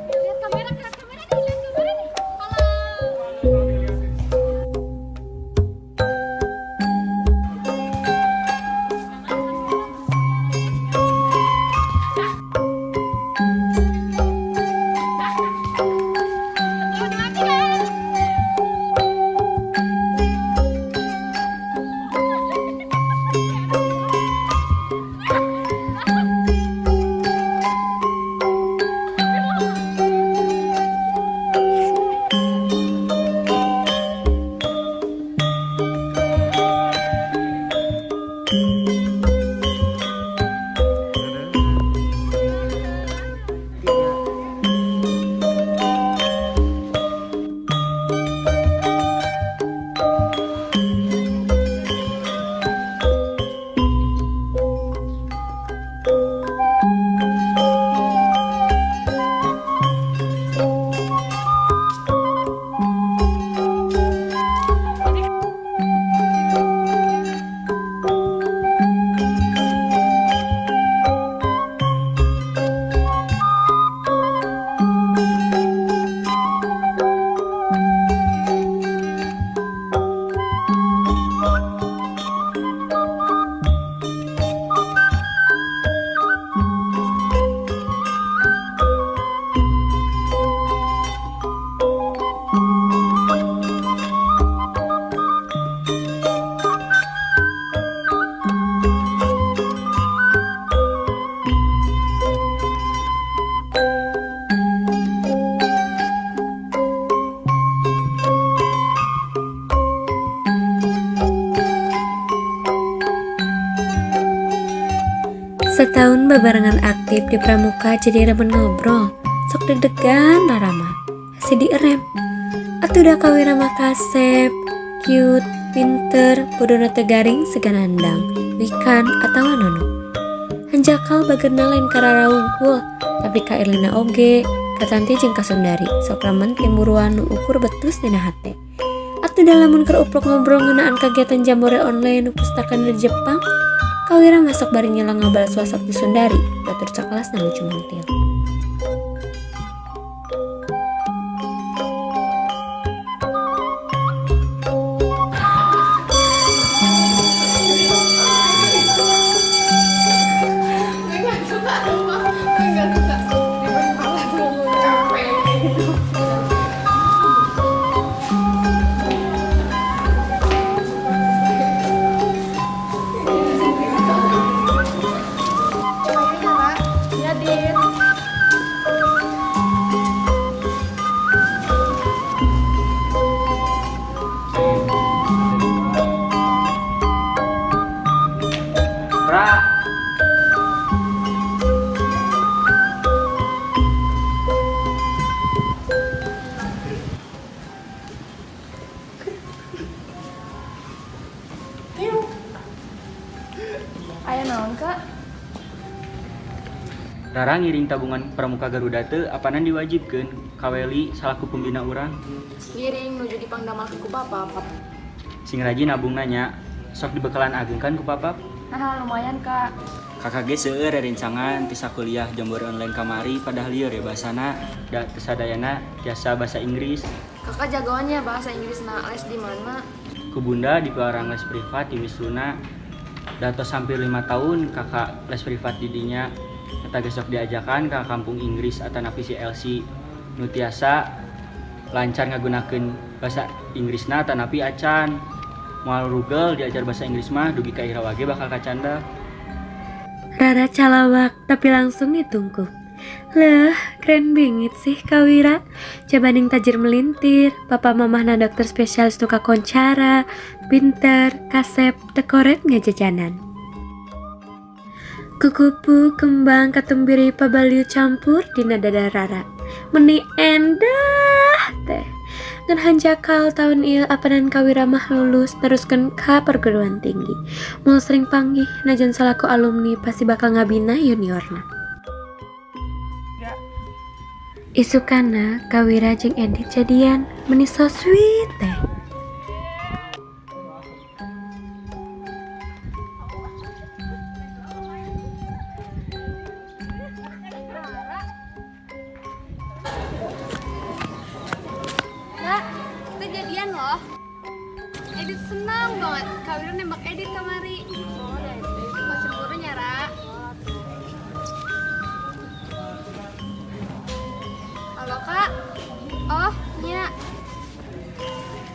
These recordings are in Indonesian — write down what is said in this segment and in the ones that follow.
Lihat kamera nih, lihat kamera nih. Halo. Udah mati kan? Setahun bebarengan aktif di Pramuka jadi remen ngobrol. Sok deg-degan Rarama. Masih direm. Atuh udah kawin sama kasep, cute, pinter, bodohna tegaring seganandang, wikan atau nono. Hanjakal bagerna lain karara wungkul, tapi ka Irlina oge, katanti jeung kasundari, sok remen timuruan nu ukur betus dina hate. Atuh da lamun keur uplok ngobrol ngeunaan kegiatan jambore online nu pustakan dari Jepang, Kawira masuk bari nyelang ngabalas WhatsApp di Sundari, batur caklas na lucu mentil. Ra, Aya naon, Kak? Rara ngiring tabungan Pramuka Garuda teu apanan diwajibkeun kaweli salaku pembina urang. Ngiring nuju dipangdamalkeun ku Papa. Sing rajin nabung nanya, sok dibekalan agengkan ku Papa. Nah, lumayan, Kak. Kakak ge seueur rerencangan tisa kuliah jambore online kamari padahal lieur ya bahasana da teu sadayana tiasa bahasa Inggris. Kakak jagoannya bahasa Inggris les di mana? Ku bunda di pelarang les privat di Wisuna. Datos hampir 5 tahun kakak les privat di dinya. Eta gesok diajakan ke kampung Inggris atanapi si LC. Nu tiasa lancar ngagunakeun bahasa Inggrisna atanapi acan. Moal rugel diajar bahasa Inggris mah dugi ka ira wage bakal kacanda. Rara calawak tapi langsung ditungku. Leh, keren bingit sih Kawira. Jabaning tajir melintir, papa mamahna dokter spesialis nuka koncara, pinter, kasep, dekoret ngajajanan. Kukupu kembang katumbiri pabaliu campur dina dada Rara. Meni endah teh. Ngan hanjakal tahun ieu apanan Kawira mah lulus teruskeun ka perguruan tinggi. Mul sering panggih najan salaku alumni pasti bakal ngabina juniorna. Isukana Kawira jeung Edit jadian menis so sweet teh. Kak, kita jadian loh. Edit senang banget. Kawira nembak Edit kemari. Oh, Edit. Kok cemburu nyara? Halo Kak. Oh, Nya.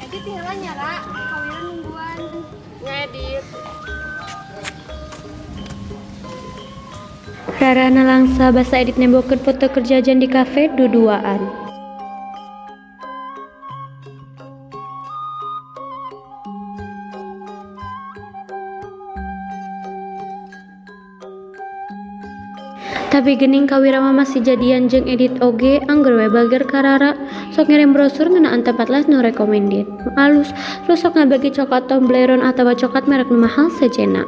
Edit tinggal nyara. Kawira nungguan. Ngedit. Rarana langsa basa Edit nembokeun foto kerjaan di kafe duduaan. Tapi gening Kawira mah masih jadian jeung Edit oge angger we bager ka Rara sok ngirim brosur ngeunaan tempat les nu recommended alus terus sok ngabagi coklat Toblerone atawa coklat merek nu mahal sejenna.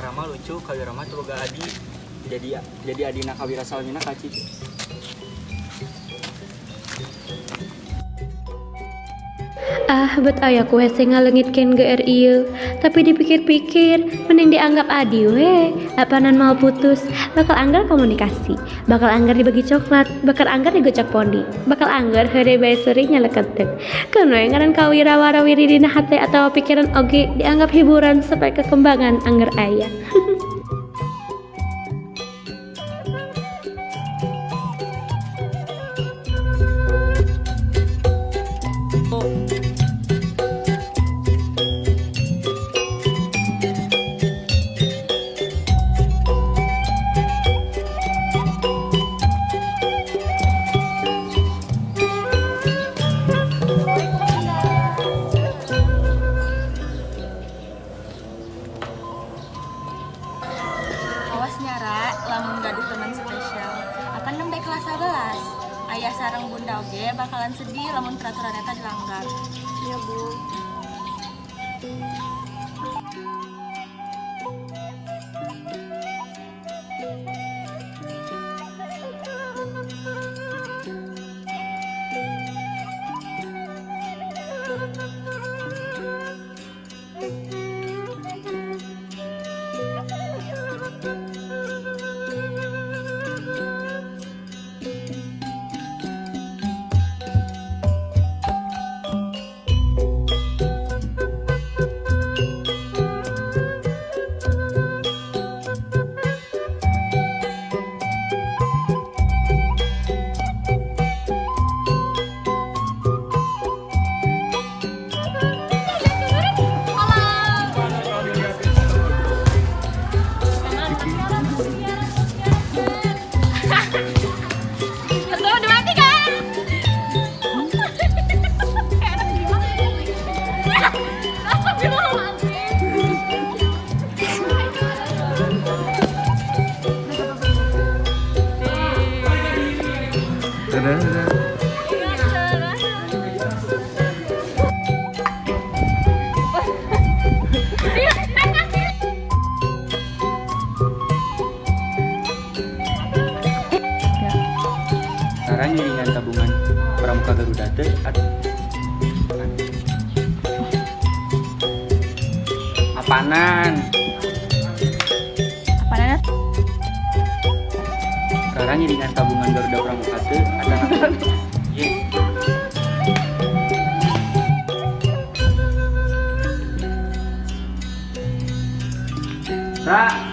Rama lucu, Kawira mah tuh boga adi. Jadi adina Kawira salmina kaci. Bet aya ku hese ngaleungitkeun GR ieu, tapi dipikir-pikir mending dianggap adi we. Apanan mau putus, bakal anggar komunikasi, bakal anggar dibagi coklat, bakal anggar digocok pondi, bakal anggar heureuy bae seuring nyaleketeun. Keun we ngaran Kawira warawiri dina hate atawa pikiran oge dianggap hiburan sampai kekembangan anggar aya. Awas nyara, lamun gaduh teman spesial. Akan nembe kelas 11. Ayah sareng bunda oge bakalan sedih lamun peraturan eta dilanggar. Iya, Bu. Sekarang ngiringan tabungan Pramuka Garuda teh apaanan? Apaanan? Sekarang ngiringan tabungan Garuda Pramuka teh ada apa? Ye. Ra,